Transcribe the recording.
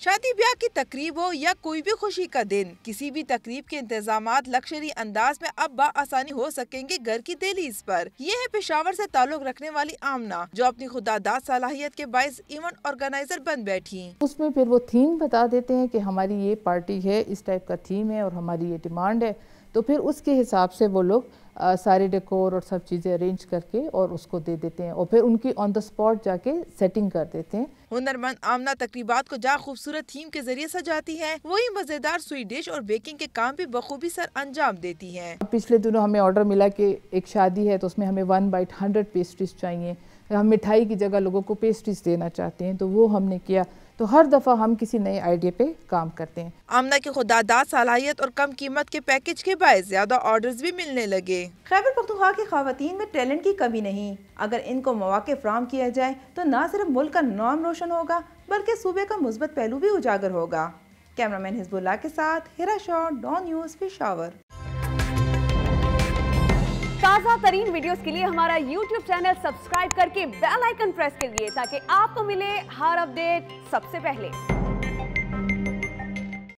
शादी ब्याह की तकरीब हो या कोई भी खुशी का दिन, किसी भी तकरीब के इंतजामात लग्जरी अंदाज में अब आसानी हो सकेंगे घर की दहलीज पर। ये है पेशावर से ताल्लुक रखने वाली आमना, जो अपनी खुदादाद सलाहियत के बाइस इवेंट ऑर्गेनाइजर बन बैठी। उसमें फिर वो थीम बता देते हैं कि हमारी ये पार्टी है, इस टाइप का थीम है और हमारी ये डिमांड है, तो फिर उसके हिसाब से वो लोग सारे डेकोर और सब चीज़ें अरेंज करके और उसको दे देते हैं और फिर उनकी ऑन द स्पॉट जाके सेटिंग कर देते हैं। हुनरमंद आमना तकरीबात को जहाँ खूबसूरत थीम के जरिए सजाती है, वही मजेदार स्वीट डिश और बेकिंग के काम भी बखूबी सर अंजाम देती है। पिछले दिनों हमें ऑर्डर मिला कि एक शादी है तो उसमें हमें 1 बाइट 100 पेस्ट्रीज चाहिए। हम मिठाई की जगह लोगों को पेस्ट्रीज देना चाहते हैं, तो वो हमने किया। तो हर दफ़ा हम किसी नए आइडिया पे काम करते हैं। आमना की खुदादाद सलाहियत और कम कीमत के पैकेज के बायस ज्यादा ऑर्डर्स भी मिलने लगे। खैबर पख्तूनख्वा की खवातीन में टैलेंट की कमी नहीं। अगर इनको मौके फराहम किया जाए तो न सिर्फ मुल्क का नाम रोशन होगा, बल्कि सूबे का मुस्बत पहलू भी उजागर होगा। कैमरामैन हिजबुल्लाह के साथ हिरा शॉ, डॉन न्यूज़, पेशावर। ताज़ा तरीन वीडियोस के लिए हमारा YouTube चैनल सब्सक्राइब करके बेल आइकन प्रेस करिए ताकि आपको मिले हर अपडेट सबसे पहले।